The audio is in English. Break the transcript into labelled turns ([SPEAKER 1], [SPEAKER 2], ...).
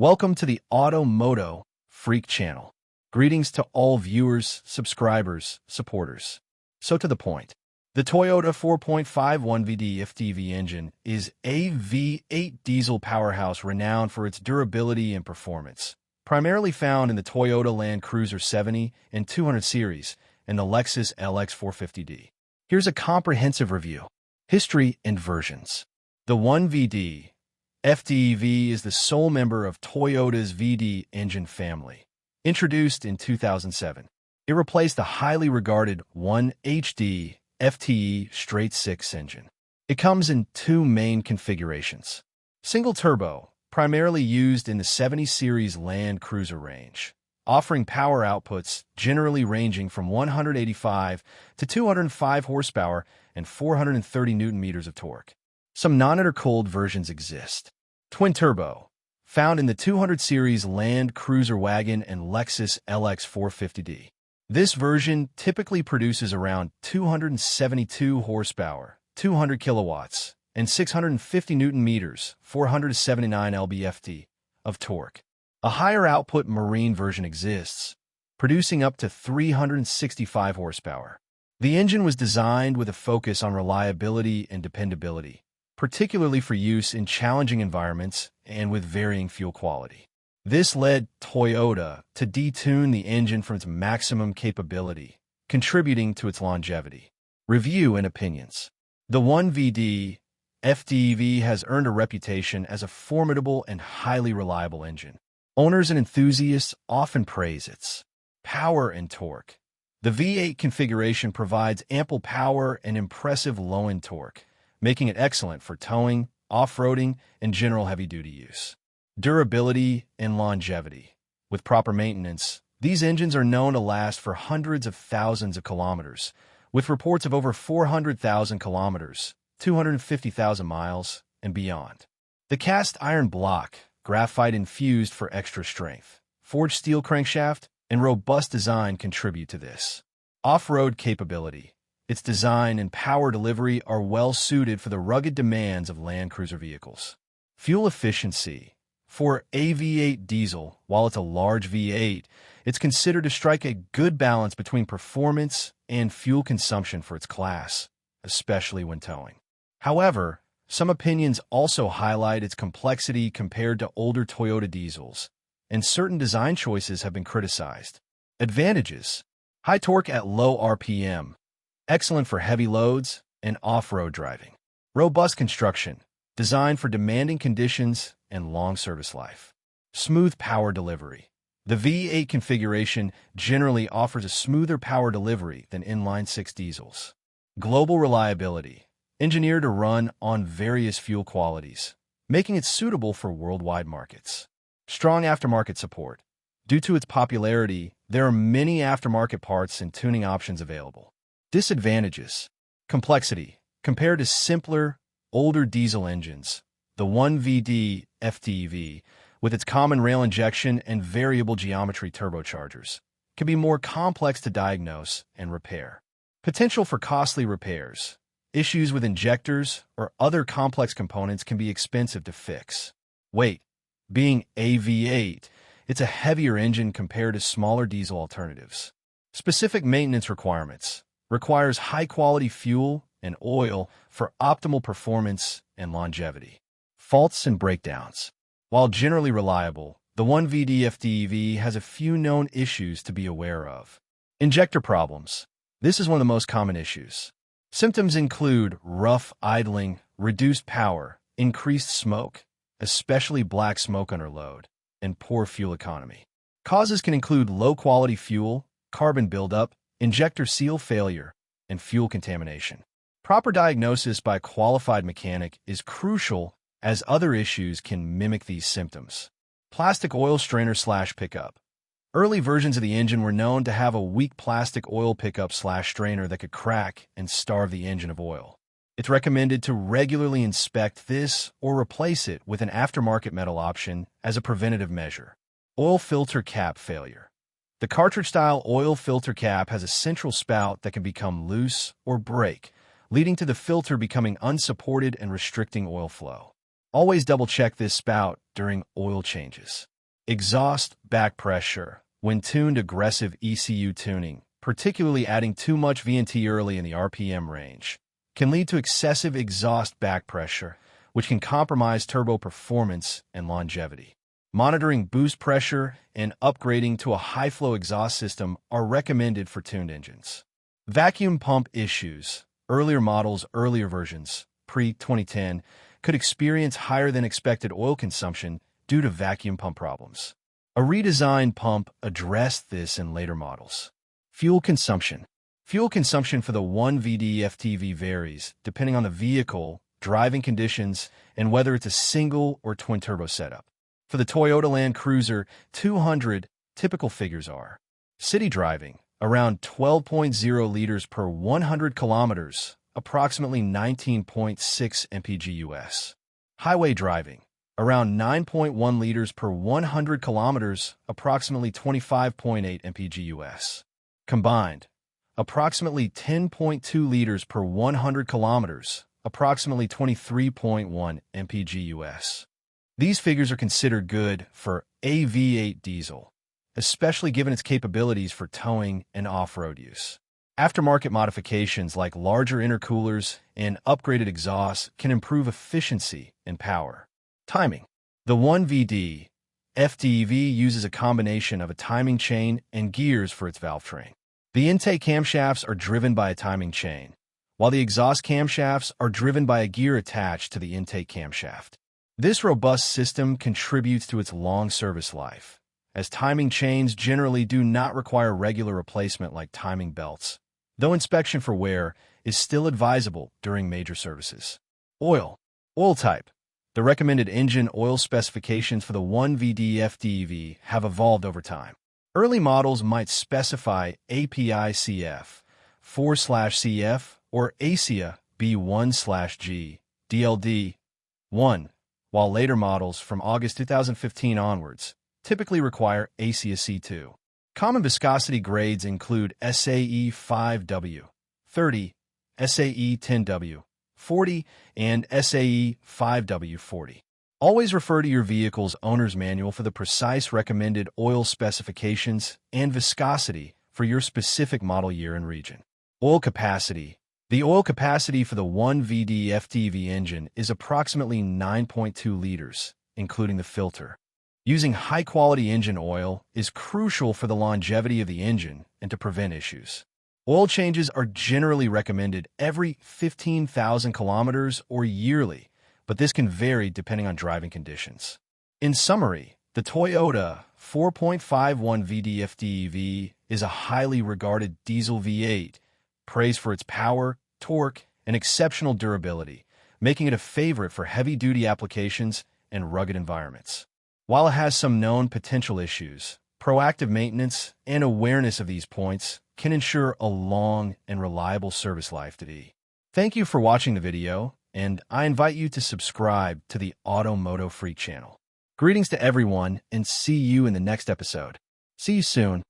[SPEAKER 1] Welcome to the MOTO Freak channel. Greetings to all viewers, subscribers, supporters. So to the point. The Toyota 4.51VD FTV engine is a V8 diesel powerhouse renowned for its durability and performance, primarily found in the Toyota Land Cruiser 70 and 200 series and the Lexus LX 450D. Here's a comprehensive review. History and versions. The 1VD FTEV is the sole member of Toyota's VD engine family. Introduced in 2007, it replaced the highly regarded 1HD FTE straight-six engine. It comes in two main configurations. Single turbo, primarily used in the 70 series Land Cruiser range, offering power outputs generally ranging from 185 to 205 horsepower and 430 Nm of torque. Some non-intercooled versions exist. Twin turbo, found in the 200 series Land Cruiser wagon and Lexus LX 450D. This version typically produces around 272 horsepower, 200 kilowatts, and 650 Nm, 479 lb-ft of torque. A higher output marine version exists, producing up to 365 horsepower. The engine was designed with a focus on reliability and dependability, particularly for use in challenging environments and with varying fuel quality. This led Toyota to detune the engine from its maximum capability, contributing to its longevity. Review and opinions. The 1VD FTEV has earned a reputation as a formidable and highly reliable engine. Owners and enthusiasts often praise its power and torque. The V8 configuration provides ample power and impressive low-end torque, making it excellent for towing, off-roading, and general heavy-duty use. Durability and longevity. With proper maintenance, these engines are known to last for hundreds of thousands of kilometers, with reports of over 400,000 kilometers, 250,000 miles, and beyond. The cast iron block, graphite infused for extra strength, forged steel crankshaft, and robust design contribute to this. Off-road capability. Its design and power delivery are well suited for the rugged demands of Land Cruiser vehicles. Fuel efficiency. For a V8 diesel, while it's a large V8, it's considered to strike a good balance between performance and fuel consumption for its class, especially when towing. However, some opinions also highlight its complexity compared to older Toyota diesels, and certain design choices have been criticized. Advantages. High torque at low RPM. Excellent for heavy loads and off-road driving. Robust construction, designed for demanding conditions and long service life. Smooth power delivery. The V8 configuration generally offers a smoother power delivery than inline-six diesels. Global reliability. Engineered to run on various fuel qualities, making it suitable for worldwide markets. Strong aftermarket support. Due to its popularity, there are many aftermarket parts and tuning options available. Disadvantages. Complexity. Compared to simpler, older diesel engines, the 1VD FTEV, with its common rail injection and variable geometry turbochargers, can be more complex to diagnose and repair. Potential for costly repairs. Issues with injectors or other complex components can be expensive to fix. Weight. Being a V8, it's a heavier engine compared to smaller diesel alternatives. Specific maintenance requirements. Requires high-quality fuel and oil for optimal performance and longevity. Faults and breakdowns. While generally reliable, the 1VD FTEV has a few known issues to be aware of. Injector problems. This is one of the most common issues. Symptoms include rough idling, reduced power, increased smoke, especially black smoke under load, and poor fuel economy. Causes can include low-quality fuel, carbon buildup, injector seal failure, and fuel contamination. Proper diagnosis by a qualified mechanic is crucial, as other issues can mimic these symptoms. Plastic oil strainer/pickup. Early versions of the engine were known to have a weak plastic oil pickup/strainer that could crack and starve the engine of oil. It's recommended to regularly inspect this or replace it with an aftermarket metal option as a preventative measure. Oil filter cap failure. The cartridge-style oil filter cap has a central spout that can become loose or break, leading to the filter becoming unsupported and restricting oil flow. Always double-check this spout during oil changes. Exhaust back pressure. When tuned, aggressive ECU tuning, particularly adding too much VNT early in the RPM range, can lead to excessive exhaust back pressure, which can compromise turbo performance and longevity. Monitoring boost pressure and upgrading to a high-flow exhaust system are recommended for tuned engines. Vacuum pump issues. Earlier models, earlier versions, pre-2010, could experience higher than expected oil consumption due to vacuum pump problems. A redesigned pump addressed this in later models. Fuel consumption. Fuel consumption for the 1VD FTV varies depending on the vehicle, driving conditions, and whether it's a single or twin-turbo setup. For the Toyota Land Cruiser 200, typical figures are: city driving, around 12.0 liters per 100 kilometers, approximately 19.6 mpg US. Highway driving, around 9.1 liters per 100 kilometers, approximately 25.8 mpg US. Combined, approximately 10.2 liters per 100 kilometers, approximately 23.1 mpg US. These figures are considered good for a V8 diesel, especially given its capabilities for towing and off-road use. Aftermarket modifications like larger intercoolers and upgraded exhausts can improve efficiency and power. Timing. The 1VD FTV uses a combination of a timing chain and gears for its valve train. The intake camshafts are driven by a timing chain, while the exhaust camshafts are driven by a gear attached to the intake camshaft. This robust system contributes to its long service life, as timing chains generally do not require regular replacement like timing belts, though inspection for wear is still advisable during major services. Oil type. The recommended engine oil specifications for the 1VD FTEV have evolved over time. Early models might specify API CF 4/CF or ASIA B1/G DLD 1, while later models from August 2015 onwards typically require ASIA C2. Common viscosity grades include SAE 5W 30, SAE 10W 40, and SAE 5W 40. Always refer to your vehicle's owner's manual for the precise recommended oil specifications and viscosity for your specific model year and region. Oil capacity. The oil capacity for the 1VD FTV engine is approximately 9.2 liters, including the filter. Using high-quality engine oil is crucial for the longevity of the engine and to prevent issues. Oil changes are generally recommended every 15,000 kilometers or yearly, but this can vary depending on driving conditions. In summary, the Toyota 4.51 VD FTEV is a highly regarded diesel V8, praised for its power, torque, and exceptional durability, making it a favorite for heavy-duty applications and rugged environments. While it has some known potential issues, proactive maintenance and awareness of these points can ensure a long and reliable service life to be. Thank you for watching the video, and I invite you to subscribe to the MOTO Freak channel. Greetings to everyone, and see you in the next episode. See you soon.